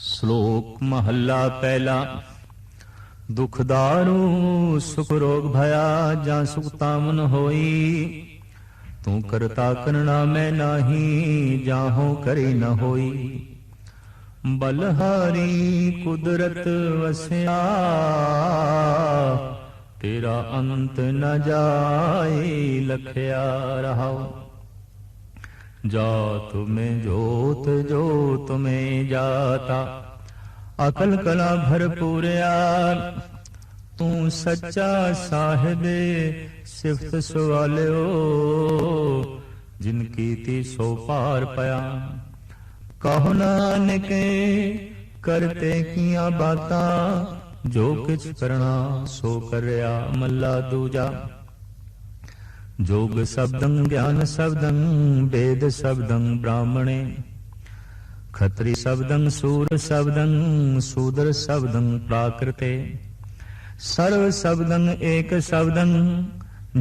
श्लोक महला पहला। दुख दारू सुख रोग भया, जा सुख तामन होई। तू करता करना मैं नाही, जाहो करी न होई। बलहारी कुदरत वस्या, तेरा अंत न जाए लखया रहाओ। जात में जोत जोत में जाता, अकल कला भरपूरया। तू सच्चा साहिबे सिफत सवालियो, जिनकी ती सो पार पया। कहो नानक करते किया बाता, जो किछ करना सो करया मल्ला दूजा। जोग शब्दं ज्ञान शब्दं, वेद शब्दं ब्राह्मणे। खत्री शब्दं सूर शब्दं, शूद्र शब्दं प्राकृते। सर्व शब्दं एक शब्दं,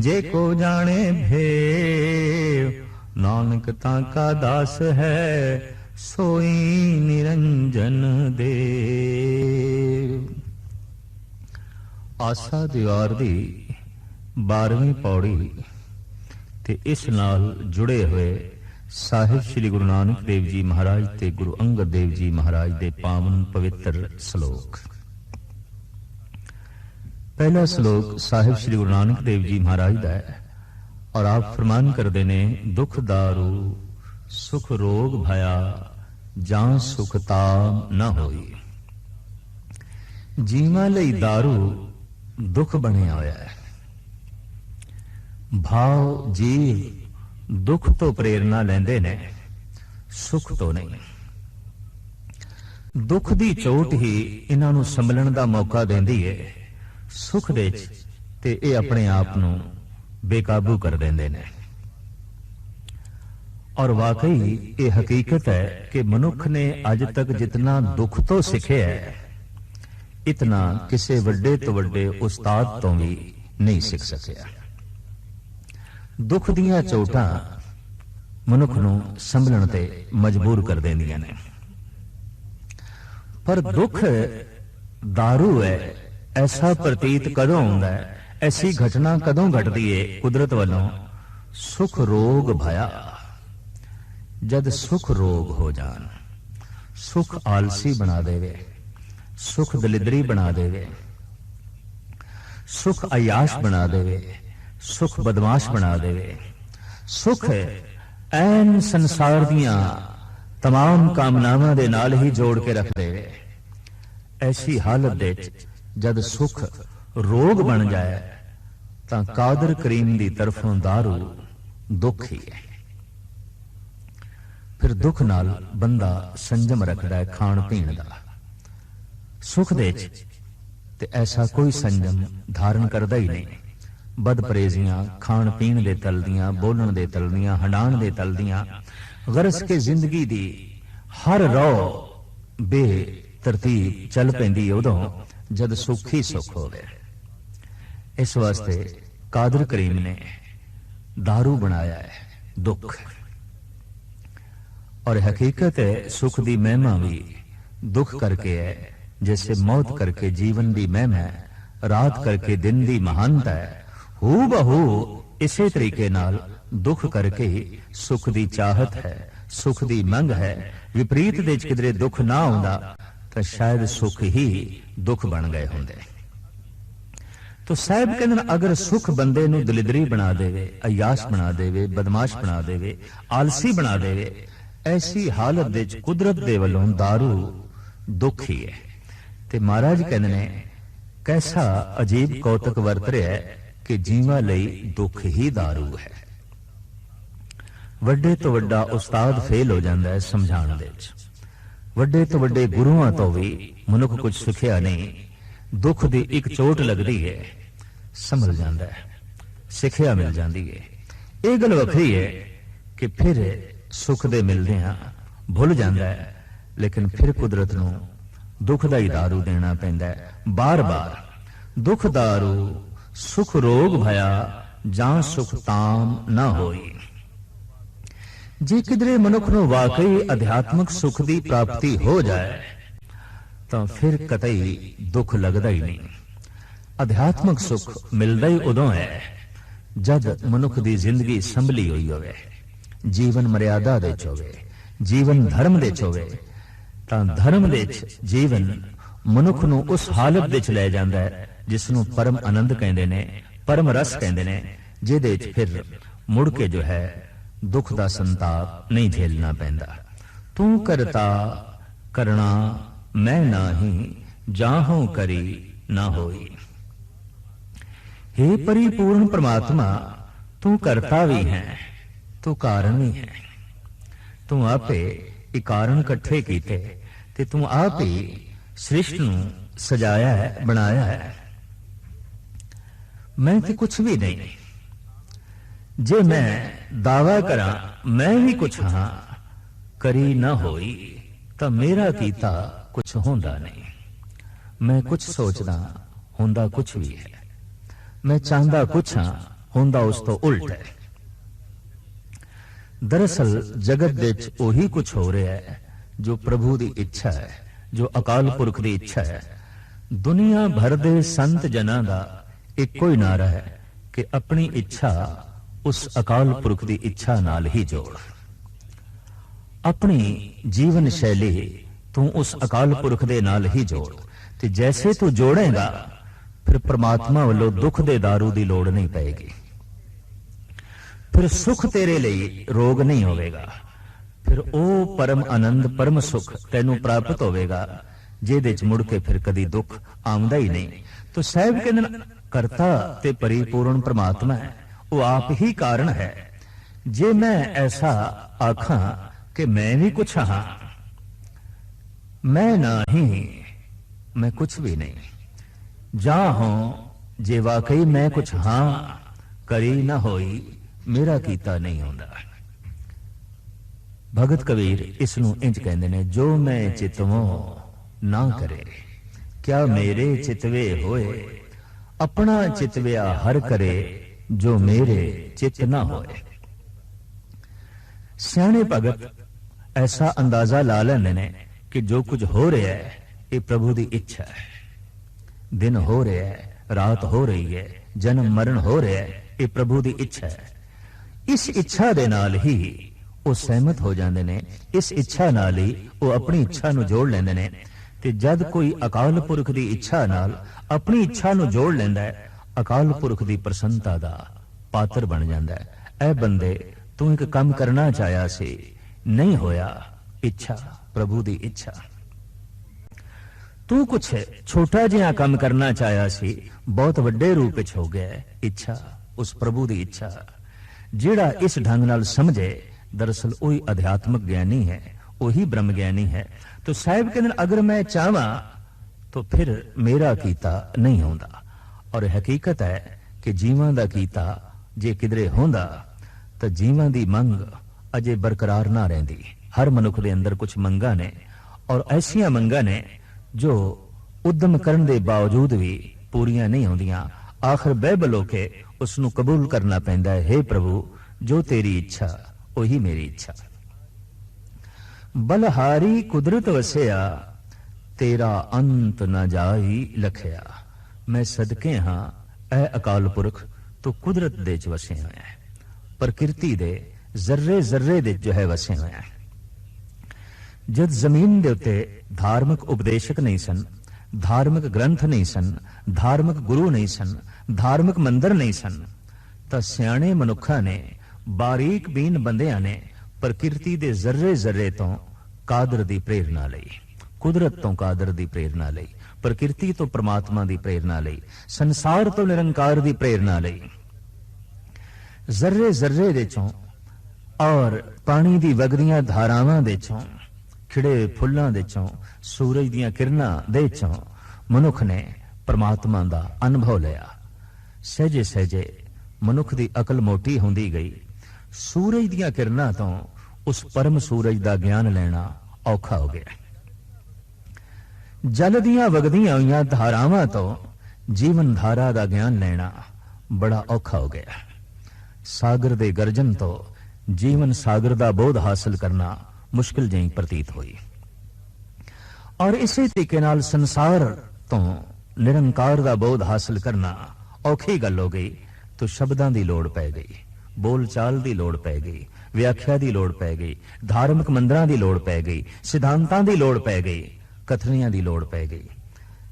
जे को जाने भेव। नानक ताका दास है, सोई निरंजन देव। आसा दीवार दी 12वीं पौड़ी ते इस नाल जुड़े हुए साहिब श्री गुरु नानक देव जी महाराज ते गुरु अंगद देव जी महाराज दे पावन पवित्र श्लोक। पहला श्लोक साहिब श्री गुरु नानक देव जी महाराज दा है और आप फरमान करते ने, दुख दारू सुख रोग भया, जां सुख ताम न होई। जीवां लई दारू दुख बनिया होया है। भाव जीव दुख तो प्रेरणा लेंदे ने, सुख तो नहीं। दुख दी चोट ही इन्हां नूं संभलण दा मौका देंदी है। सुख दे ते ये अपने आप नूं बेकाबू कर देंदे ने। और वाकई ये हकीकत है कि मनुख ने अज तक जितना दुख तो सीखिया है, इतना किसी वड्डे तो वड्डे उस्ताद तो भी नहीं सीख सकिया। दुख दियां चोटां मनुख नूं संभलण ते मजबूर कर देंदियां ने। पर दुख दारू है, ऐसा प्रतीत कदों हुंदा है, ऐसी घटना कदों घटदी है कुदरत वालों, सुख रोग भया। जद सुख रोग हो जान, सुख आलसी बना देवे, सुख दलिदरी बना देवे, सुख अयाश बना देवे, सुख बदमाश बना देवे, सुख ऐन संसार दियां तमाम कामनावां दे नाल ही जोड़ के रख देवे। ऐसी हालत दे जद सुख रोग बन जाए तां कादर करीम दी तरफों दारू दुख ही है। फिर दुख नाल बंदा संजम रखदा है खाण पीण दा। सुख दे ते ऐसा कोई संजम धारण करदा ही नहीं। बदपरेजियां खाण पीण दे तलदियां, बोलण दे तलदियां, हंडाण दे तलदियां, गरज के जिंदगी दी हर रो बे तरतीब चल पैंदी उदों जद सुख ही सुख होवे। इस वास्ते कादर करीम ने दारू बनाया है दुख। और हकीकत है सुख दी महिमा भी दुख करके है। जैसे मौत करके जीवन दी महिमा है, रात करके दिन दी महानता है, हू बहू इसे तरीके नाल दुख करके ही सुख दी चाहत है, सुख दी मंग है। विपरीत दे किधरे दुख ना होंदा तो शायद सुख ही दुख बन गए होंदे। तो साहिब कहंदे अगर सुख बंदे नूं दलिदरी बना देवे, अयाश बना देवे, बदमाश बना देवे, आलसी बना देवे, ऐसी हालत दे कुदरत दे वल्लों दारू दुख ही है। ते महाराज कहंदे ने कैसा अजीब कौतक वरत रहा है कि जीवां लई दुख ही दारू है। वड्डे तो वड्डा उस्ताद फेल हो जाता है समझाण दे विच। वड्डे तो वड्डे गुरुआं तो भी मनुख कुछ सिखिया नहीं। दुख दी एक चोट लगदी है, संभल जाता है, सिखिया मिल जाती है। यह गल वखरी है कि फिर सुख दे मिलदियां भुल जाता है, लेकिन फिर कुदरत नूं दुख दा ही दारू देना पैंदा है बार बार। दुख दारू सुख रोग भया, जां सुख ताम न होई। जे किधरे मनुख नूं वाकई अध्यात्मक सुख की प्राप्ति हो जाए ਤਾਂ ਫਿਰ ਕਤਈ ਦੁੱਖ ਲੱਗਦਾ ਹੀ ਨਹੀਂ। ਅਧਿਆਤਮਕ ਸੁਖ ਮਿਲਦਾ ਹੀ ਉਦੋਂ ਹੈ ਜਦ ਮਨੁੱਖ ਦੀ ਜ਼ਿੰਦਗੀ ਸੰਭਲੀ ਹੋਈ ਹੋਵੇ, ਜੀਵਨ ਮਰਿਆਦਾ ਦੇ ਚ ਹੋਵੇ, ਜੀਵਨ ਧਰਮ ਦੇ ਚ ਹੋਵੇ। ਤਾਂ ਧਰਮ ਦੇ ਚ ਜੀਵਨ ਮਨੁੱਖ ਨੂੰ ਉਸ ਹਾਲਤ ਵਿੱਚ ਲੈ ਜਾਂਦਾ ਹੈ ਜਿਸ ਨੂੰ ਪਰਮ ਆਨੰਦ ਕਹਿੰਦੇ ਨੇ, ਪਰਮ ਰਸ ਕਹਿੰਦੇ ਨੇ, ਜਿਹਦੇ ਚ ਫਿਰ ਮੁੜ ਕੇ ਜੋ ਹੈ ਦੁੱਖ ਦਾ ਸੰਤਾਪ ਨਹੀਂ ਝੇਲਣਾ ਪੈਂਦਾ। ਤੂੰ ਕਰਤਾ ਕਰਣਾ ਮੈਂ ਨਾਹੀ, ਜਾਹੋਂ ਕਰੀ ਨਾ ਹੋਈ। हे परिपूर्ण परमात्मा, तू करता भी है, तू कारण भी है। तू आपे ये कारण इकट्ठे कीते ते तू आप ही सृष्टि नूं सजाया है, बनाया है। मैं तो कुछ भी नहीं। जे मैं दावा करा मैं भी कुछ हाँ, करी ना होई तो मेरा कीता कुछ होंदा नहीं। मैं कुछ सोचदा होंदा कुछ भी है, मैं चाहता कुछ हाँ होंदा उस तो उल्ट है। दरअसल जगत विच ओही कुछ हो रहा है जो प्रभु की इच्छा है, जो अकाल पुरख की इच्छा है। दुनिया भर दे संत जना का एको ही नारा है कि अपनी इच्छा उस अकाल पुरख की इच्छा नाल ही जोड़। अपनी जीवन शैली तू उस अकाल पुरख दे नाल ही जोड़, ते जैसे तू जोड़ेगा फिर परमात्मा वालों दुख दे दारू दी लोड़ नहीं पेगी। फिर सुख तेरे लिए रोग नहीं होवेगा। फिर ओ परम आनंद परम सुख तेनू प्राप्त होवेगा जिहदे च मुड़ के फिर कदी दुख आउंदा ही नहीं। तो साहिब कहंदे करता ते परिपूर्ण परमात्मा है, वो आप ही कारण है। जे मैं ऐसा आखा कि मैं भी कुछ हाँ, मैं नहीं, मैं कुछ भी नहीं। जा हों जे वाकई मैं कुछ हाँ करी ना होई, मेरा कीता नहीं होंदा। भगत कबीर इसनू इंज कहंदे ने, जो मैं चितवों ना करे क्या मेरे चितवे होए, अपना चितव्या हर करे जो मेरे चित ना होए। सियाणे भगत ऐसा अंदाजा ला लेंदे ने कि जो कुछ हो रहा है ये प्रभु की इच्छा है। दिन हो रहा है, रात हो रही है, जन्म मरण हो रहा है, ये प्रभु की इच्छा है। इस इच्छा दे नाल ही वो सहमत हो जाते ने, इस इच्छा नाल ही वो अपनी इच्छा नूं जोड़ लेंदे ने। ते जद कोई अकाल पुरख की इच्छा नाल अपनी इच्छा नूं जोड़ लैंदा है, अकाल पुरख की प्रसन्नता दा पात्र बन जाता है। ऐ बंदे तू एक काम करना चाहया सी, नहीं होया, इच्छा प्रभु की इच्छा। तू कुछ छोटा जिहा काम करना चाहया सी, बहुत वड्डे रूप विच हो गया, इच्छा उस प्रभु की इच्छा। जिहड़ा इस ढंग नाल समझे दरअसल वही अध्यात्मक ज्ञानी है, वही ब्रह्म ज्ञानी है। तो साहिब कहते अगर मैं चाहवा तो फिर मेरा कीता नहीं होंदा। और हकीकत है कि जीवां दा कीता जे किधरे होंदा तो जीवां दी मंग अजे बरकरार ना रहिंदी। हर मनुख दे अंदर कुछ मंगा ने, और ऐसियां मंगा ने जो उद्यम करने के बावजूद भी पूरियां नहीं होंदियां। आखिर बेबल होके उसनू कबूल करना पैंदा है, हे प्रभु जो तेरी इच्छा वही मेरी इच्छा। बलहारी कुदरत वसिया तेरा अंत न जाई लखिया। मैं सदके हाँ ऐ अकाल पुरख तो कुदरत दे च वसे होया है, प्रकृति दे जर्रे जर्रे दे जो है वसे होया है। जद जमीन दे उत्ते धार्मिक उपदेशक नहीं सन, धार्मिक ग्रंथ नहीं सन, धार्मिक गुरु नहीं सन, धार्मिक मंदिर नहीं सन, तां सियाणे मनुखा ने बारीक बीन बंदियां ने प्रकृति दे जर्रे जर्रे तो कादर दी प्रेरणा लई, कुदरत तो कादर दी प्रेरणा लई, प्रकृति तो परमात्मा दी प्रेरणा लई, संसार तो निरंकार दी प्रेरणा लई। जर्रे जर्रे दे चों और पानी दी वगदियां धारावां दे चों, खिड़े फुल्लां दे चों, सूरज दीयां किरणां दे चों मनुख ने परमात्मा दा अनुभव लिया। सहजे सहजे मनुख दी अकल मोटी होंदी गई। सूरज दीयां किरणां तो उस परम सूरज दा ज्ञान लेना औखा हो गया। जल दीयां वगदियां होईयां धारावां तो जीवन धारा दा ज्ञान लेना बड़ा औखा हो गया। सागर दे गर्जन तो जीवन सागर दा बोध हासिल करना मुश्किल जही प्रतीत हुई। और इसे तरीके नाल संसार तो निरंकार दा बोध हासिल करना औखी गल हो गई। तो शब्दां दी लोड़ पै गई, बोल चाल दी लोड़ पै गई, व्याख्या दी लोड़ पै गई, धार्मिक मंदिरां दी लोड़ पै गई, सिद्धांतां दी लोड़ पै गई, कथनियां दी लोड़ पै गई।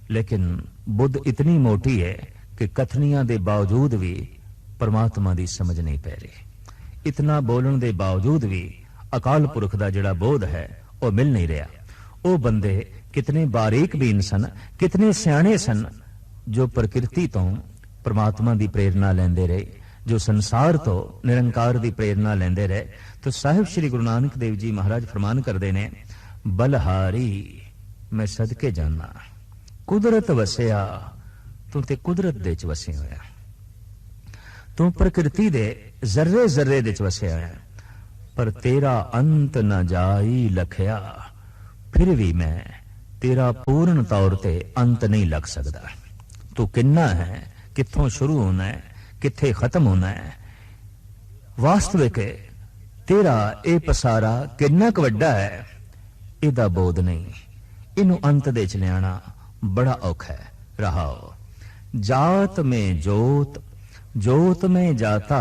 लेकिन बुद्ध इतनी मोटी है कि कथनियां दे बावजूद भी परमात्मा दी समझ नहीं पै रही। इतना बोलण दे बावजूद भी अकाल पुरख दा जिहड़ा बोध है वह मिल नहीं रहा। वो बंदे कितने बारीक बीन सन, कितने सियाणे सन, जो प्रकृति तो परमात्मा दी प्रेरणा लेंदे रहे, जो संसार तो निरंकार दी प्रेरणा लेंदे रहे। तो साहिब श्री गुरु नानक देव जी महाराज फरमान करते ने, बलहारी मैं सदके जाना, कुदरत वसिया तू ते कुदरत दे च वसे होया, तू प्रकृति दे जर्रे जर्रे दे च वसे होया, पर तेरा अंत न जाई लखया, फिर भी मैं तेरा पूर्ण तौर ते अंत नहीं लग सकता। तू किन्ना है, कित्थों शुरू होना है, कित्थे खत्म होना है, वास्तविक तेरा ए पसारा किन्ना क वड्डा है, इहदा बोध नहीं। इनू अंत दे च लियाना बड़ा औखा है। रहाओ जात में जोत, जोत में जाता,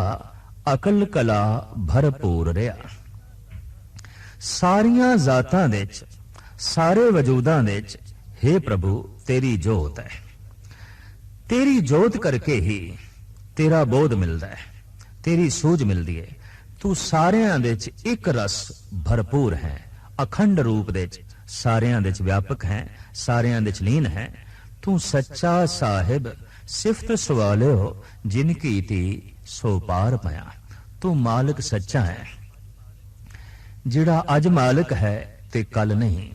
अकल कला भरपूर रहा। सारियां जातां दे च, सारे वजूदां दे च, हे प्रभु तेरी जोत है। तेरी जोत करके ही तेरा बोध मिलता है, तेरी सूझ मिलती है। तू सारियां दे च एक रस भरपूर है, अखंड रूप दे च सारियां दे च व्यापक है, सारियां दे च लीन है। तू सच्चा साहिब सिफत सवाले हो, जिनकी ती सो पार पाया। तू मालिक सच्चा है, जिहड़ा अज मालिक है ते कल नहीं।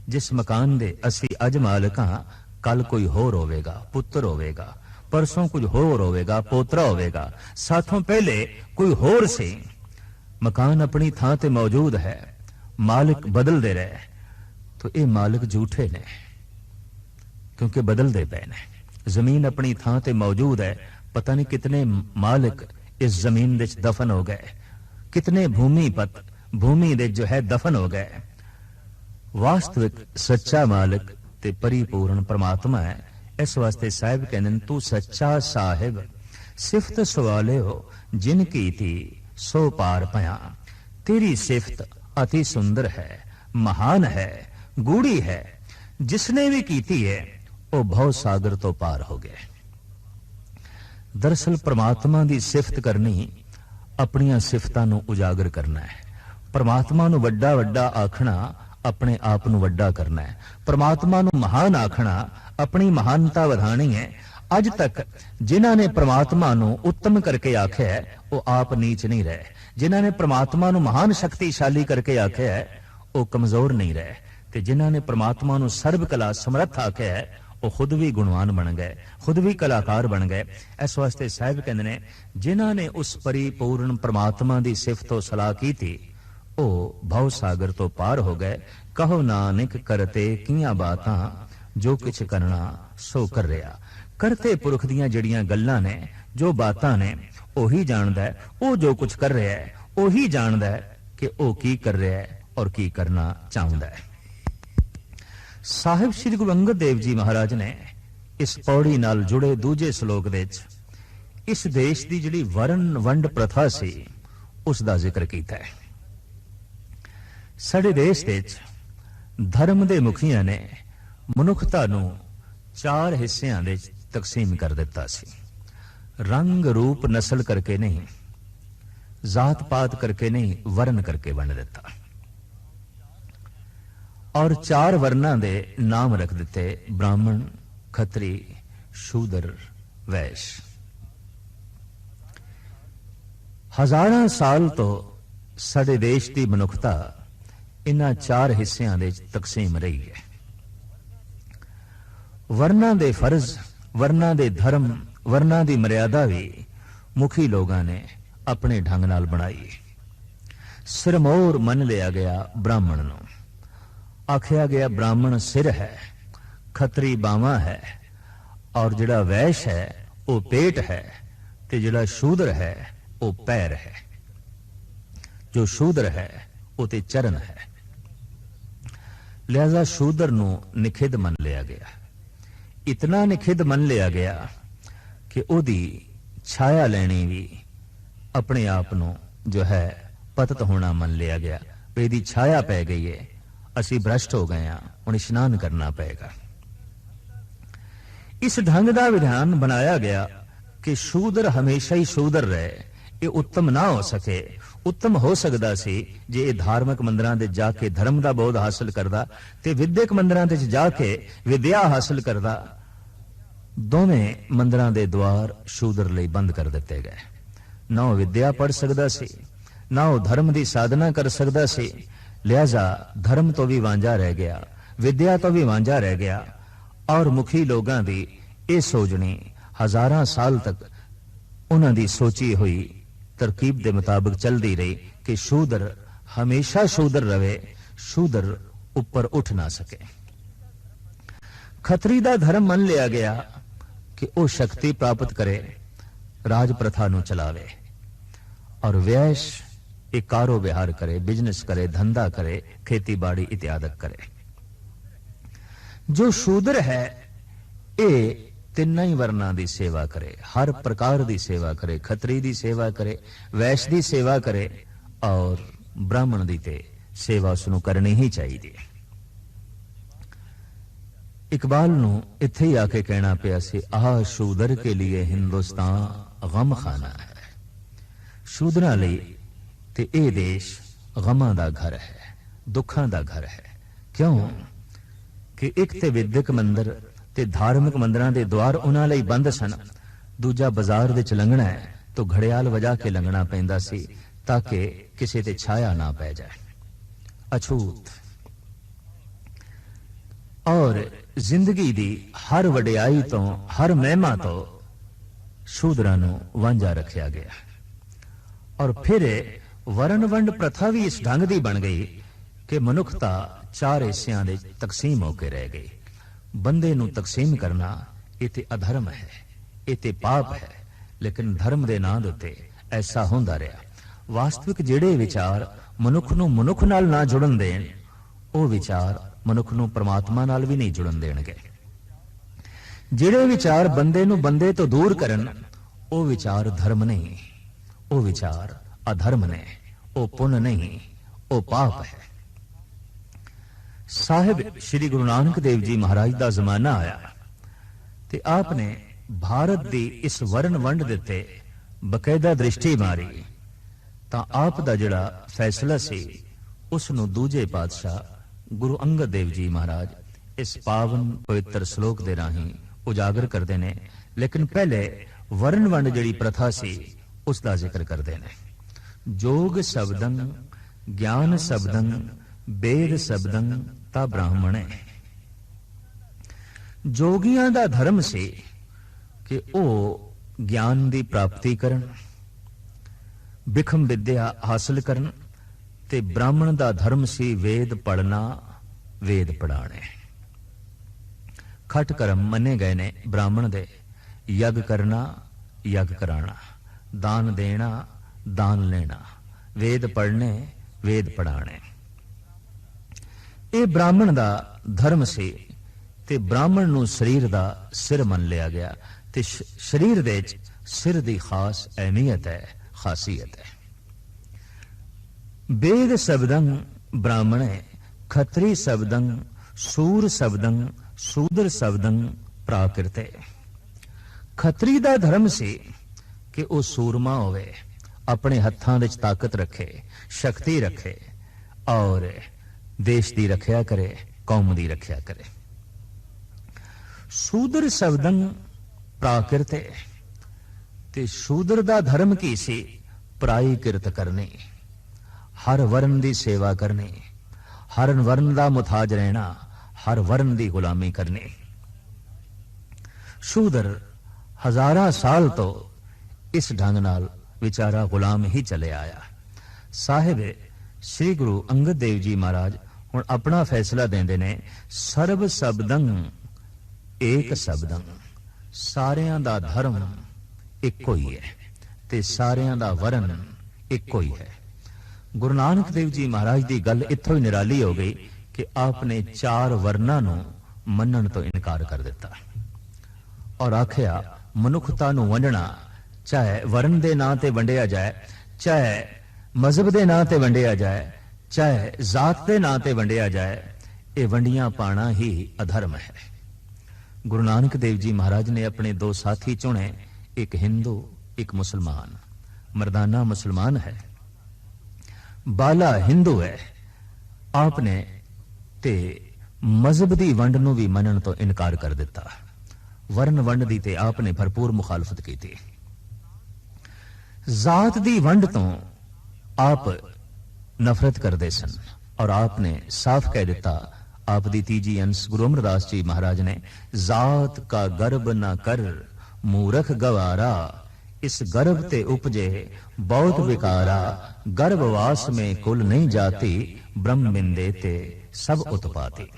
जिस मकान दे असी अज मालिक हां, कल कोई होर होवेगा, पुत्र होवेगा, परसों कुछ होर होवेगा, पोतरा होवेगा, साथों पहले कोई होर से। मकान अपनी थां ते मौजूद है, मालिक बदलते रहे। तो ये मालिक झूठे ने, क्योंकि बदलते पे ने। जमीन अपनी थां ते मौजूद है, पता नहीं कितने मालिक इस जमीन दे दफन हो गए, कितने भूमिपत भूमि दे जो है दफन हो गए। वास्तविक सच्चा मालिक ते परिपूर्ण परमात्मा है। इस वास्ते साहिब कहते हैं, तू सच्चा साहिब सिफत सवाले हो, जिनकी थी सो पार पाया। तेरी सिफत अति सुंदर है, महान है, गूढ़ी है। जिसने भी कीती है वो भव सागर तो पार हो गए। दरअसल परमात्मा की सिफत करनी अपनियां सिफतां नूं उजागर करना है। परमात्मा नूं वड्डा वड्डा आखना अपने आप नूं वड्डा करना है। परमात्मा नूं महान आखना अपनी महानता वधानी है। अज तक जिन्हां ने परमात्मा नूं उत्तम करके आख्या है वो आप नीच नहीं रहे। जिन्हां ने परमात्मा नूं महान शक्तिशाली करके आख्या है वो कमजोर नहीं रहे। ते जिन्हां ने परमात्मा नूं सर्व कला समर्थ आख्या है वो खुद भी गुणवान बन गए, खुद भी कलाकार बन गए। इस वास्ते साहिब कहते हैं, जिन्हां ने उस परिपूर्ण परमात्मा की सिफत सलाह की थी वो भव सागर तो पार हो गए। कहो नानक करते कियां बातां, जो किछ करना सो कर रहा। करते पुरख दियां जड़ियां गल्लां ने, जो बातां ने, ओही जानदा है। वो जो कुछ कर रहा है ओही जानदा है कि वो की कर रहा है और की करना चाहता है। साहिब श्री गुरु अंगद देव जी महाराज ने इस पौड़ी नाल जुड़े दूजे श्लोक दे इस देश की जिहड़ी वरण वंड प्रथा सी उसका जिक्र किया है। साडे देश दे धर्म दे मुखियां ने मनुखता नूं चार हिस्सियां दे तकसीम कर दिता सी। रंग रूप नस्ल करके नहीं, जात पात करके नहीं, वर्ण करके वंड दिता। और चार वर्णा दे नाम रख दिते, ब्राह्मण, खत्री, शूद्र, वैश्य। हजारां साल तो साडे देश की मनुखता इन्हां चार हिस्सियां दे तकसीम रही है। वर्णा दे फर्ज, वर्णा दे धर्म, वर्णा दी मर्यादा भी मुखी लोगां ने अपने ढंग नाल बनाई। सिरमौर मन लिया गया ब्राह्मण नूं। आख्या गया ब्राह्मण सिर है, खत्री बावां है, और जिहड़ा वैश्य है वो पेट है, ते जिहड़ा शूद्र है वो पैर है। जो शूद्र है वो ते चरण है। लिहाजा शूदर नूं निखिद मन लिया गया। इतना निखिद मन लिया गया कि ओदी छाया लेनी भी अपने आप नूं जो है पतित होना मन लिया गया। ਇਹਦੀ छाया पै गई है, असी भ्रष्ट हो गए हैं, हुण इशनान करना पएगा। इस ढंग का विधान बनाया गया कि शूदर हमेशा ही शूदर रहे। ये उत्तम ना हो सके। उत्तम हो सकता सी जे ये धार्मिक मंदिरां दे जाके धर्म का बोध हासिल करदा ते विद्यक मंदिरां दे जाके विद्या हासिल करदा। दोवें मंदिरां दे द्वार शूदर लई बंद कर दिते गए। ना वो विद्या पढ़ सकता सी, ना वो धर्म की साधना कर सकता सी। लिहाजा धर्म तो भी वांझा रह गया, विद्या तो भी वांझा रह गया। और मुखी लोगों की यह सोचनी हजारां साल तक उन्हां दी सोची हुई तरकीब के मुताबिक चलती रही कि शूदर हमेशा शूदर रहे, शूदर ऊपर उठ ना सके। खतरी का धर्म मन लिया गया कि वह शक्ति प्राप्त करे, राज प्रथा नूं चलावे और वैश्य एक कारोबार करे, बिजनेस करे, धंधा करे, खेती बाड़ी इत्यादि करे। जो शूद्र है ये तिना ही वर्णा की सेवा करे, हर प्रकार की सेवा करे, खतरी की सेवा करे, वैश्य की सेवा करे और ब्राह्मण की ते सेवा उसनूं करनी ही चाहिए। इकबाल नूं इत्थे ही आके कहना पिया सी, आह शूदर के लिए हिंदुस्तान गम खाना है। शूदरां लई ते ये देश गमां दा घर है, दुखां दा घर है। क्यों कि एक ते विद्यक मंदिर ते धार्मिक मंदिरां दे द्वार उन्हां लई बंद सन। दूजा बाजार विच लंघना है तो घड़ियाल वजा के लंघना पैंदा सी ताकि किसी ते छाया ना पै जाए। अछूत और जिंदगी दी हर वडियाई तो, हर महिमा तो शूदरां नूं वांझा रखिया गया। और फिर वरण वंड प्रथा भी इस ढंग की बन गई कि मनुखता चार हिस्सियां दे तकसीम होकर रह गई। बंदे नूं तकसीम करना इते अधर्म है, इते पाप है, लेकिन धर्म दे नां दे उत्ते ऐसा होंदा रहा। वास्तविक जिहड़े विचार मनुख नूं मनुख नाल ना जुड़न देण, वो विचार मनुख नूं परमात्मा नाल भी नहीं जुड़न देणगे। जिहड़े विचार बंदे नूं बंदे तो दूर करन, वो विचार धर्म नहीं, वो विचार अधर्म ने, वो पुण्य नहीं, वो पाप है। साहिब श्री गुरु नानक देव जी महाराज का जमाना आया ते आपने भारत की इस वरण वंड दे उत्ते बकायदा दृष्टि मारी तां आप दा जिहड़ा फैसला सी उसनूं दूजे पातशाह गुरु अंगद देव जी महाराज इस पावन पवित्र श्लोक दे राहीं उजागर करते हैं। लेकिन पहले वरण वंड जिहड़ी प्रथा सी उसका जिक्र करते हैं। जोग शब्दं ज्ञान शब्दं वेद शब्दं ता ब्राह्मणे। जोगियां दा धर्म से कि वो ज्ञान की प्राप्ति करन, बिखम विद्या हासिल करन ते ब्राह्मण दा धर्म सी वेद पढ़ना, वेद पढ़ाने। खट कर्म मने गए ने ब्राह्मण दे, यज्ञ करना, यज्ञ कराना, दान देना, दान लेना, वेद पढ़ने, वेद पढ़ाने। ये ब्राह्मण दा धर्म से ते ब्राह्मण नूं शरीर दा सिर मन लिया गया ते शरीर दे सिर दी खास अहमियत है, खासियत है। वेद शब्दं ब्राह्मणे, खत्री शब्दं, सूर शब्दं, शूद्र शब्दं प्राकृते। खत्री दा धर्म से कि वह सूरमा होवे, अपने हत्थां विच ताकत रखे, शक्ति रखे और देश की रखिया करे, कौम की रखिया करे। शूद्र शब्दं प्राकृते ते शूद्र दा धर्म की सी पराई किरत करनी, हर वर्ण की सेवा करनी, हर वर्ण का मुताज रहना, हर वर्ण की गुलामी करनी। शूद्र हजारां साल तो इस ढंग नाल विचारा गुलाम ही चले आया। साहिब श्री गुरु अंगद देव जी महाराज हुण अपना फैसला देंदे ने, सर्व शब्दं एक शब्दं। सारियां दा धर्म इक्को ही है ते सारियां दा वरण इक्को ही है। गुरु नानक देव जी महाराज की गल इत्थों ही निराली हो गई कि आपने 4 वर्णां नूं मन्नण तो इनकार कर दिता और आखिया मनुखता नूं वंडना चाहे वर्ण दे नां ते वंडिया जाए, चाहे मजहब दे नां ते वंडिया जाए, चाहे जात दे नां ते वंडिया जाए, ये वंडियां पाना ही अधर्म है। गुरु नानक देव जी महाराज ने अपने 2 साथी चुने, एक हिंदू एक मुसलमान। मर्दाना मुसलमान है, बाला हिंदू है। आपने ते मजहब दी वंड नूं भी मनण तो इनकार कर दिता। वर्ण वंड दी ते आपने भरपूर मुखालफत की थी। जात दी वंड तो आप नफरत करते सन और आपने साफ कह दिता, आप दी तीजी अंश गुरु अमरदास जी महाराज ने, जात का गर्भ न कर मूरख गवारा, इस गर्भ ते उपजे बहुत विकारा, गर्भवास में कुल नहीं जाती, ब्रह्म बिंदे ते सब उत्पाती।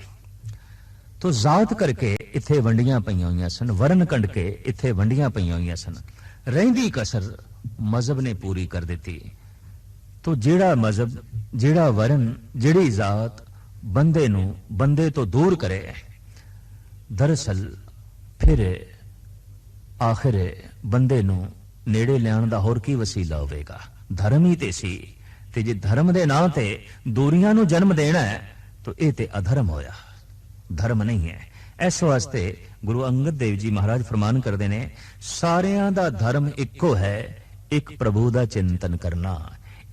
तो जात करके इत्थे वंडियां पईयां होईयां सन, वर्ण कंड के इत्थे वंडियां पईयां होईयां सन। रहिंदी कसर मजहब ने पूरी कर दी। तो जेड़ा मजहब, जेड़ा वर्ण, जेड़ी जात बंदे नूं बंदे तो दूर करे, दरअसल फिर आखिर बंदे नूं नेड़े लियाण दा होर की वसीला होवेगा? धर्म ही ते सी, ते जे धर्म दे नां ते दूरियां नूं जन्म देना है तो ये ते अधर्म होया, धर्म नहीं है। इस वास्ते गुरु अंगद देव जी महाराज फरमान करते ने, सारियां दा धर्म इक्को है, एक प्रभु दा चिंतन करना,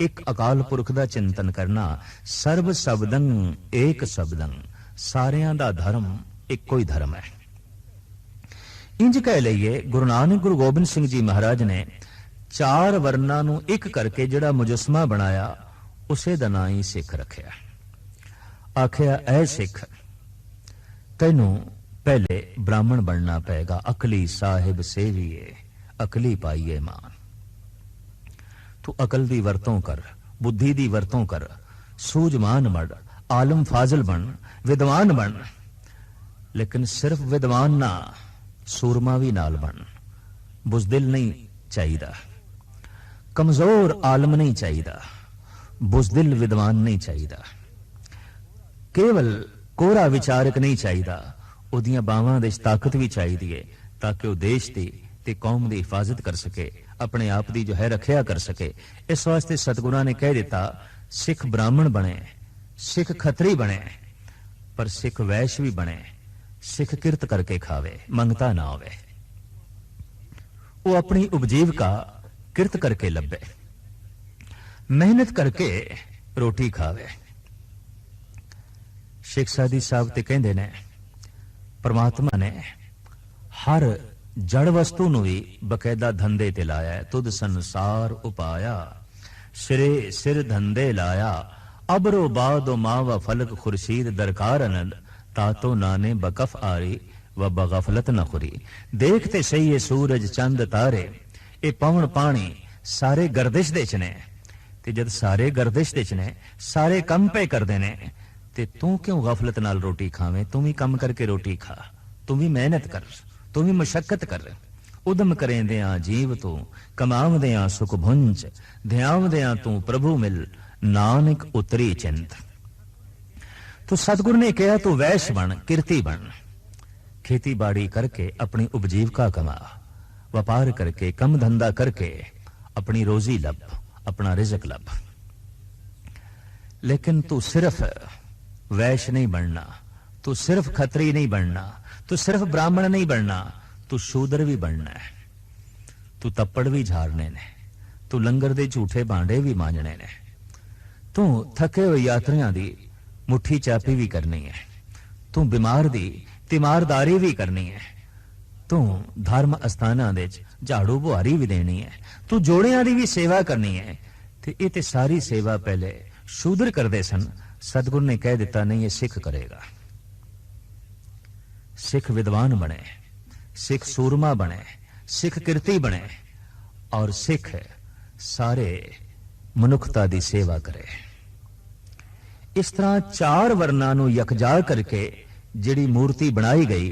एक अकाल पुरख दा चिंतन करना, सर्व शब्दं एक शब्दं, सारियां दा धर्म इक्को ही धर्म है। इंज कह लईए, गुरु नानक गुरु गोबिंद सिंह जी महाराज ने 4 वर्णां नूं एक करके जिहड़ा मुजस्मा बनाया, उसे दा नां ही सिख रखिया। आखिया, ऐ सिख, तैनू पहले ब्राह्मण बनना पेगा, अकली साहिब सेवीए, अकली पाईए मान। तू अकल दी वरतों कर, बुद्धि दी वरतों कर, सूझमान बन, आलम फाजिल बन, विद्वान बन। लेकिन सिर्फ विद्वान ना, सूरमा भी नाल बन। बुजदिल नहीं चाहिदा, कमजोर आलम नहीं चाहिदा, बुजदिल विद्वान नहीं चाहिदा, केवल कोरा विचारक नहीं चाहिदा, उहदियां बावां दे ताकत भी चाहिदी है, ताकि वह देश दी ते कौम दी हिफाजत कर सके, अपने आप दी जो है रखिया कर सके। इस वास्ते सतगुरां ने कह दिता, सिख ब्राह्मण बने, सिख खत्री बने, पर सिख वैश्य भी बने, सिख किरत करके खावे, मंगता ना होवे, वो अपनी उपजीविका किरत करके लभे, मेहनत करके रोटी खावे। शेख सादी साहब ते कहंदे ने, परमात्मा ने हर जड़ वस्तु नूं भी बकायदा धंधे ते लाया है। तुद संसार उपाया, सिरे सिर धंधे लाया, अबरो बादो मावा फलक खुर्शीद दरकार अनंद, तातो नाने बकफ आरी व बगफलत न खुरी। देखते सही है सूरज चंद तारे, ए पवन पानी सारे गर्दिश दे च ने, ते जद सारे गर्दिश दे च ने, सारे कम पे करदे ने, ते तू क्यों गफलत नाल रोटी खावे? तू भी कम करके रोटी खा, तू भी मेहनत कर, तू भी मशक्कत कर। उदम करेंदियां जीव तू, कमावदियां सुख भुंज, ध्यावदियां तू प्रभु मिल, नानक उतरी चिंत। तो सतगुरु ने कहा, तू वैश्य बन, किरती बन, खेती बाड़ी करके अपनी उपजीविका कमा, व्यापार करके कम धंधा करके अपनी रोजी लब, अपना रिजक लब। लेकिन तू सिर्फ वैश्य नहीं बनना, तू सिर्फ खत्री नहीं बनना, तू सिर्फ ब्राह्मण नहीं बनना, तू शूद्र भी बनना है। तू तप्पड़ भी झाड़ने ने, तू लंगर दे झूठे भांडे भी मांजने ने, तू थके हुए यात्रियां दी मुट्ठी चापी भी करनी है, तू बीमार दी तिमारदारी भी करनी है, तू धर्म अस्थानां दे झाड़ू बुहारी भी देनी है, तू जोड़ियां दी भी सेवा करनी है। ते ये ते सारी सेवा पहले शूद्र करते सन। सतगुरु ने कह दिता, नहीं, ये सिख करेगा। सिख विद्वान बने, सिख सूरमा बने, सिख कीर्ति बने, और सिख सारे मनुखता दी सेवा करे। इस तरह 4 वर्णां नूं यकजा करके जिहड़ी मूर्ति बनाई गई,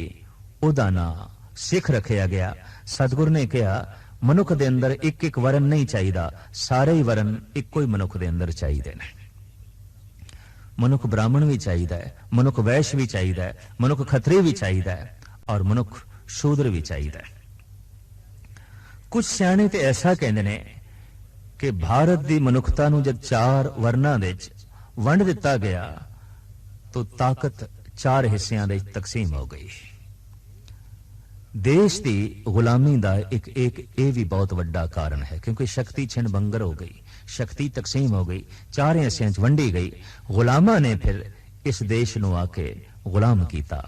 उहदा नां सिख रखिया गया। सतगुरु ने कहा, मनुख दे अंदर एक एक वर्ण नहीं चाहिदा, सारे ही वर्ण इक्को ही मनुख दे अंदर चाहिए ने। ਮਨੁੱਖ ਬ੍ਰਾਹਮਣ ਵੀ ਚਾਹੀਦਾ ਹੈ, ਮਨੁੱਖ ਵੈਸ਼ ਵੀ ਚਾਹੀਦਾ ਹੈ, ਮਨੁੱਖ ਖੱਤਰੀ ਵੀ ਚਾਹੀਦਾ ਹੈ, ਔਰ ਮਨੁੱਖ ਸ਼ੂਦਰ ਵੀ ਚਾਹੀਦਾ ਹੈ। ਕੁਝ ਸਿਆਣੇ ਤੇ ਐਸਾ ਕਹਿੰਦੇ ਨੇ ਕਿ ਭਾਰਤ ਦੀ ਮਨੁੱਖਤਾ ਨੂੰ ਜਦ 4 ਵਰਨਾਂ ਦੇ ਵਿੱਚ ਵੰਡ ਦਿੱਤਾ ਗਿਆ ਤਾਂ ਤਾਕਤ 4 ਹਿੱਸਿਆਂ ਦੇ ਵਿੱਚ ਤਕਸੀਮ ਹੋ ਗਈ। ਦੇਸ਼ ਦੀ ਗੁਲਾਮੀ ਦਾ ਇੱਕ ਇਹ ਵੀ ਬਹੁਤ ਵੱਡਾ ਕਾਰਨ ਹੈ, ਕਿਉਂਕਿ ਸ਼ਕਤੀ ਛਿਣ ਬੰਗਰ ਹੋ ਗਈ, ਸ਼ਕਤੀ ਤਕਸੀਮ ਹੋ ਗਈ, 4 ਹਿੱਸਿਆਂ 'ਚ ਵੰਡੀ ਗਈ। ਗੁਲਾਮਾਂ ਨੇ ਫਿਰ ਇਸ ਦੇਸ਼ ਨੂੰ ਆ ਕੇ ਗੁਲਾਮ ਕੀਤਾ,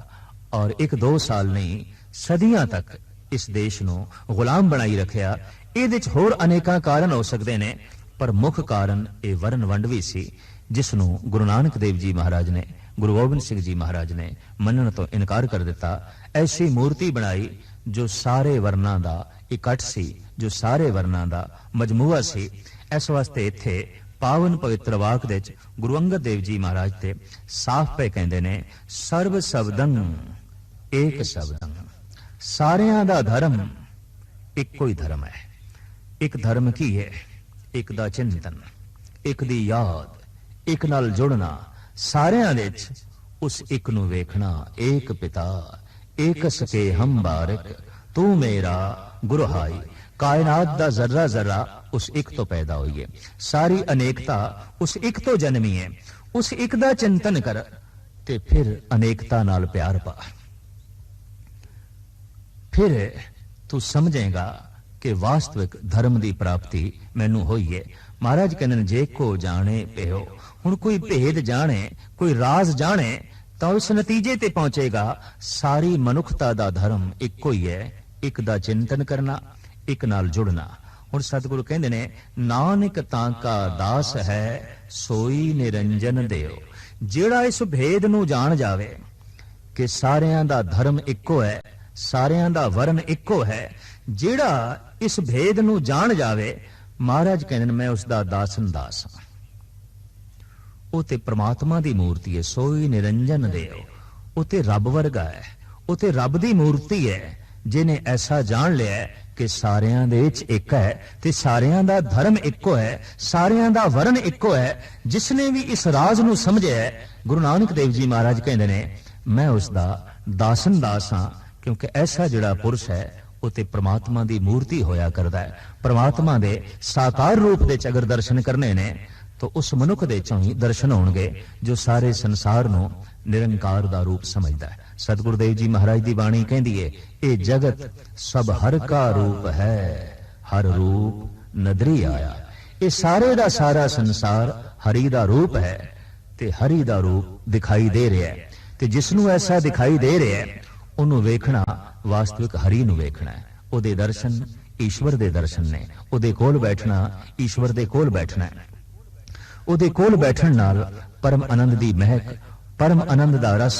ਔਰ 1-2 ਸਾਲ ਨਹੀਂ ਸਦੀਆਂ ਤੱਕ ਇਸ ਦੇਸ਼ ਨੂੰ ਗੁਲਾਮ ਬਣਾਈ ਰੱਖਿਆ। ਇਹਦੇ 'ਚ ਹੋਰ ਅਨੇਕਾਂ ਕਾਰਨ ਹੋ ਸਕਦੇ ਨੇ, ਪਰ ਮੁੱਖ ਕਾਰਨ ਇਹ ਵਰਨ ਵੰਡ ਵੀ ਸੀ, ਜਿਸ ਨੂੰ ਗੁਰੂ ਨਾਨਕ ਦੇਵ ਜੀ ਮਹਾਰਾਜ ਨੇ, ਗੁਰੂ ਗੋਬਿੰਦ ਸਿੰਘ ਜੀ ਮਹਾਰਾਜ ਨੇ ਮੰਨਣ ਤੋਂ ਇਨਕਾਰ ਕਰ ਦਿੱਤਾ। ਐਸੀ ਮੂਰਤੀ ਬਣਾਈ ਜੋ ਸਾਰੇ ਵਰਨਾਂ ਦਾ ਇਕੱਠ ਸੀ, ਜੋ ਸਾਰੇ ਵਰਨਾਂ ਦਾ ਮਜਮੂਆ ਸੀ। ਇਸ ਵਾਸਤੇ ਇੱਥੇ ਪਾਵਨ ਪਵਿੱਤਰ ਵਾਕ ਦੇ ਵਿੱਚ ਗੁਰੂ ਅੰਗਦ ਦੇਵ ਜੀ ਮਹਾਰਾਜ ਤੇ ਸਾਫ਼ ਪਏ ਕਹਿੰਦੇ ਨੇ, ਸਰਬ ਸ਼ਬਦੰ ਏਕ ਸ਼ਬਦੰ, ਸਾਰਿਆਂ ਦਾ ਧਰਮ ਇੱਕੋ ਹੀ ਧਰਮ ਹੈ। ਇੱਕ ਧਰਮ ਕੀ ਹੈ? ਇੱਕ ਦਾ ਚਿੰਤਨ, ਇੱਕ ਦੀ ਯਾਦ, ਇੱਕ ਨਾਲ ਜੁੜਨਾ, ਸਾਰਿਆਂ ਦੇ ਵਿੱਚ ਉਸ ਇੱਕ ਨੂੰ ਵੇਖਣਾ। ਏਕ ਪਿਤਾ ਏਕ ਸਕੇ ਹਮ ਬਾਰਿਕ, ਤੂੰ ਮੇਰਾ ਗੁਰੂ ਹਾਈ। ਕਾਇਨਾਤ ਦਾ ਜ਼ਰਾ ਜ਼ਰਾ ਉਸ ਇੱਕ ਤੋਂ ਪੈਦਾ ਹੋਈ ਹੈ, ਸਾਰੀ ਅਨੇਕਤਾ ਉਸ ਇੱਕ ਤੋਂ ਜਨਮੀ ਹੈ। ਉਸ ਇੱਕ ਦਾ ਚਿੰਤਨ ਕਰ ਤੇ ਫਿਰ ਅਨੇਕਤਾ ਨਾਲ ਪਿਆਰ ਪਾ, ਫਿਰ ਤੂੰ ਸਮਝੇਗਾ ਕਿ ਵਾਸਤਵਿਕ ਧਰਮ ਦੀ ਪ੍ਰਾਪਤੀ ਮੈਨੂੰ ਹੋਈ ਹੈ। ਮਹਾਰਾਜ ਕਹਿੰਦੇ ਨੇ, ਜੇ ਕੋ ਜਾਣੇ ਪਿਓ। ਹੁਣ ਕੋਈ ਭੇਦ ਜਾਣੇ, ਕੋਈ ਰਾਜ਼ ਜਾਣੇ ਤਾਂ ਉਸ ਨਤੀਜੇ ਤੇ ਪਹੁੰਚੇਗਾ ਸਾਰੀ ਮਨੁੱਖਤਾ ਦਾ ਧਰਮ ਇੱਕੋ ਹੀ ਹੈ, ਇੱਕ ਦਾ ਚਿੰਤਨ ਕਰਨਾ, ਇੱਕ ਨਾਲ ਜੁੜਨਾ। ਹੁਣ ਸਤਿਗੁਰੂ ਕਹਿੰਦੇ ਨੇ, ਨਾਨਕ ਤਾਂ ਕਾ ਦਾਸ ਹੈ ਸੋਈ ਨਿਰੰਜਨ ਦੇਓ। ਜਿਹੜਾ ਇਸ ਭੇਦ ਨੂੰ ਜਾਣ ਜਾਵੇ ਕਿ ਸਾਰਿਆਂ ਦਾ ਧਰਮ ਇੱਕੋ ਹੈ, ਸਾਰਿਆਂ ਦਾ ਵਰਨ ਇੱਕੋ ਹੈ, ਜਿਹੜਾ ਇਸ ਭੇਦ ਨੂੰ ਜਾਣ ਜਾਵੇ, ਮਹਾਰਾਜ ਕਹਿੰਦੇ ਨੇ, ਮੈਂ ਉਸ ਦਾ ਦਾਸਨ ਦਾਸ ਹਾਂ। ਉਹ ਤੇ ਪ੍ਰਮਾਤਮਾ ਦੀ ਮੂਰਤੀ ਹੈ, ਸੋਈ ਨਿਰੰਜਨ ਦੇਓ। ਉਹ ਤੇ ਰੱਬ ਵਰਗਾ ਹੈ, ਉਹ ਤੇ ਰੱਬ ਦੀ ਮੂਰਤੀ ਹੈ। ਜਿਹਨੇ ਐਸਾ ਜਾਣ ਲਿਆ ਕਿ ਸਾਰਿਆਂ ਦੇ ਵਿੱਚ ਇੱਕ ਹੈ ਤੇ ਸਾਰਿਆਂ ਦਾ ਧਰਮ ਇੱਕੋ ਹੈ, ਸਾਰਿਆਂ ਦਾ ਵਰਨ ਇੱਕੋ ਹੈ, ਜਿਸਨੇ ਵੀ ਇਸ ਰਾਜ਼ ਨੂੰ ਸਮਝਿਆ, ਗੁਰੂ ਨਾਨਕ ਦੇਵ ਜੀ ਮਹਾਰਾਜ ਕਹਿੰਦੇ ਨੇ, ਮੈਂ ਉਸ ਦਾ ਦਾਸਨ ਦਾਸ ਹਾਂ। ਕਿਉਂਕਿ ਐਸਾ ਜਿਹੜਾ ਪੁਰਸ਼ ਹੈ ਉਹ ਤੇ ਪ੍ਰਮਾਤਮਾ ਦੀ ਮੂਰਤੀ ਹੋਇਆ ਕਰਦਾ ਹੈ। ਪ੍ਰਮਾਤਮਾ ਦੇ ਸਾਕਾਰ ਰੂਪ ਦੇ ਚ ਅਗਰ ਦਰਸ਼ਨ ਕਰਨੇ ਨੇ ਤਾਂ ਉਸ ਮਨੁੱਖ ਦੇ ਚੋਂ ਹੀ ਦਰਸ਼ਨ ਹੋਣਗੇ ਜੋ ਸਾਰੇ ਸੰਸਾਰ ਨੂੰ ਨਿਰੰਕਾਰ ਦਾ ਰੂਪ ਸਮਝਦਾ ਹੈ। ਸਤਿਗੁਰੂ ਦੇਵ ਜੀ ਮਹਾਰਾਜ ਦੀ ਬਾਣੀ ਕਹਿੰਦੀ ਹੈ, ਇਹ ਜਗਤ ਸਭ ਹਰ ਕਾ ਰੂਪ ਹੈ, ਹਰ ਰੂਪ ਨਦਰੀ ਆਇਆ। ਇਹ ਸਾਰੇ ਦਾ ਸਾਰਾ ਸੰਸਾਰ ਹਰੀ ਦਾ ਰੂਪ ਹੈ ਤੇ ਹਰੀ ਦਾ ਰੂਪ ਦਿਖਾਈ ਦੇ ਰਿਹਾ ਹੈ। ਤੇ ਜਿਸ ਨੂੰ ਐਸਾ ਦਿਖਾਈ ਦੇ ਰਿਹਾ ਹੈ, ਉਹਨੂੰ ਵੇਖਣਾ ਵਾਸਤਵਿਕ ਹਰੀ ਨੂੰ ਵੇਖਣਾ ਹੈ। ਉਹਦੇ ਦਰਸ਼ਨ ਈਸ਼ਵਰ ਦੇ ਦਰਸ਼ਨ ਨੇ। ਉਹਦੇ ਕੋਲ ਬੈਠਣਾ ਈਸ਼ਵਰ ਦੇ ਕੋਲ ਬੈਠਣਾ ਹੈ। ਉਹਦੇ ਕੋਲ ਬੈਠਣ ਨਾਲ ਪਰਮ ਆਨੰਦ ਦੀ ਮਹਿਕ, ਪਰਮ ਆਨੰਦ ਦਾ ਰਸ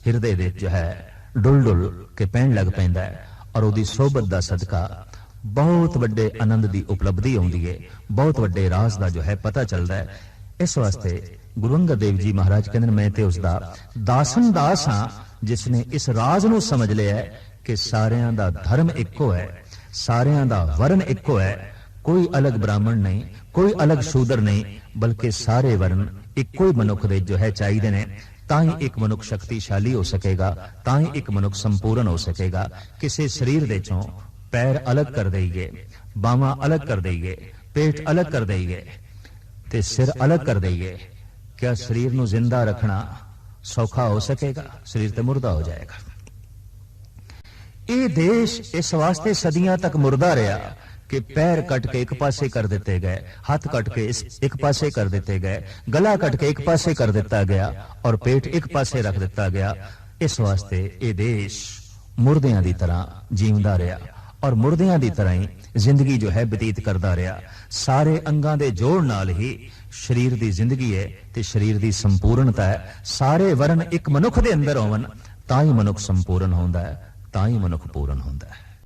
ਹਿਰਦੇ ਦੇ ਜੋ ਹੈ ਡੁੱਲ ਡੁੱਲ ਕੇ ਪੈਣ ਲੱਗ ਪੈਂਦਾ ਹੈ, ਔਰ ਉਹਦੀ ਸੋਭਤ ਦਾ ਸਦਕਾ ਬਹੁਤ ਵੱਡੇ ਆਨੰਦ ਦੀ ਉਪਲਬਧੀ ਆਉਂਦੀ ਹੈ, ਬਹੁਤ ਵੱਡੇ ਰਾਜ਼ ਦਾ ਜੋ ਹੈ ਪਤਾ ਚੱਲਦਾ ਹੈ। ਇਸ ਵਾਸਤੇ ਗੁਰੂ ਅੰਗਦ ਦੇਵ ਜੀ ਮਹਾਰਾਜ ਕਹਿੰਦੇ ਨੇ, ਮੈਂ ਤੇ ਉਸ ਦਾ ਦਾਸਨ ਦਾਸ ਹਾਂ, ਜਿਸ ਨੇ ਇਸ ਰਾਜ਼ ਨੂੰ ਸਮਝ ਲਿਆ ਕਿ ਸਾਰਿਆਂ ਦਾ ਧਰਮ ਇੱਕੋ ਹੈ, ਸਾਰਿਆਂ ਦਾ ਵਰਨ ਇੱਕੋ ਹੈ। ਕੋਈ ਅਲੱਗ ਬ੍ਰਾਹਮਣ ਨਹੀਂ, ਕੋਈ ਅਲੱਗ ਸ਼ੂਦਰ ਨਹੀਂ, ਬਲਕਿ ਸਾਰੇ ਵਰਨ ਇੱਕੋ ਹੀ ਮਨੁੱਖ ਦੇ ਜੋ ਹੈ ਚਾਹੀਦੇ ਨੇ। ਤਾਂ ਹੀ ਇੱਕ ਮਨੁੱਖ ਸ਼ਕਤੀਸ਼ਾਲੀ ਹੋ ਸਕੇਗਾ, ਤਾਂ ਹੀ ਇੱਕ ਮਨੁੱਖ ਸੰਪੂਰਨ ਹੋ ਸਕੇਗਾ। ਕਿਸੇ ਸਰੀਰ ਦੇ ਚੋਂ ਪੈਰ ਅਲੱਗ ਕਰ ਦੇਈਏ, ਬਾਹਾਂ ਅਲੱਗ ਕਰ ਦੇਈਏ, ਪੇਟ ਅਲੱਗ ਕਰ ਦੇਈਏ ਤੇ ਸਿਰ ਅਲੱਗ ਕਰ ਦੇਈਏ, ਕਿਆ ਸਰੀਰ ਨੂੰ ਜ਼ਿੰਦਾ ਰੱਖਣਾ ਸੌਖਾ ਹੋ ਸਕੇਗਾ? ਸਰੀਰ ਤੇ ਮੁਰਦਾ ਹੋ ਜਾਏਗਾ। ਇਹ ਦੇਸ਼ ਇਸ ਵਾਸਤੇ ਸਦੀਆਂ ਤੱਕ ਮੁਰਦਾ ਰਿਹਾ ਕਿ ਪੈਰ ਕੱਟ ਕੇ ਇੱਕ ਪਾਸੇ ਕਰ ਦਿੱਤੇ ਗਏ, ਹੱਥ ਕੱਟ ਕੇ ਇੱਕ ਪਾਸੇ ਕਰ ਦਿੱਤੇ ਗਏ, ਗਲਾ ਕੱਟ ਕੇ ਇੱਕ ਪਾਸੇ ਕਰ ਦਿੱਤਾ ਗਿਆ, ਔਰ ਪੇਟ ਇੱਕ ਪਾਸੇ ਰੱਖ ਦਿੱਤਾ ਗਿਆ। ਇਸ ਵਾਸਤੇ ਇਹ ਦੇਸ਼ ਮੁਰਦਿਆਂ ਦੀ ਤਰ੍ਹਾਂ ਜੀਵਦਾ ਰਿਹਾ, ਔਰ ਮੁਰਦਿਆਂ ਦੀ ਤਰ੍ਹਾਂ ਹੀ ਜ਼ਿੰਦਗੀ ਜੋ ਹੈ ਬਤੀਤ ਕਰਦਾ ਰਿਹਾ। ਸਾਰੇ ਅੰਗਾਂ ਦੇ ਜੋੜ ਨਾਲ ਹੀ ਸਰੀਰ ਦੀ ਜ਼ਿੰਦਗੀ ਹੈ ਤੇ ਸਰੀਰ ਦੀ ਸੰਪੂਰਨਤਾ ਹੈ। ਸਾਰੇ ਵਰਨ ਇੱਕ ਮਨੁੱਖ ਦੇ ਅੰਦਰ ਹੋਵਨ ਤਾਂ ਹੀ ਮਨੁੱਖ ਸੰਪੂਰਨ ਹੁੰਦਾ ਹੈ, ਤਾਂ ਹੀ ਮਨੁੱਖ ਪੂਰਨ ਹੁੰਦਾ ਹੈ।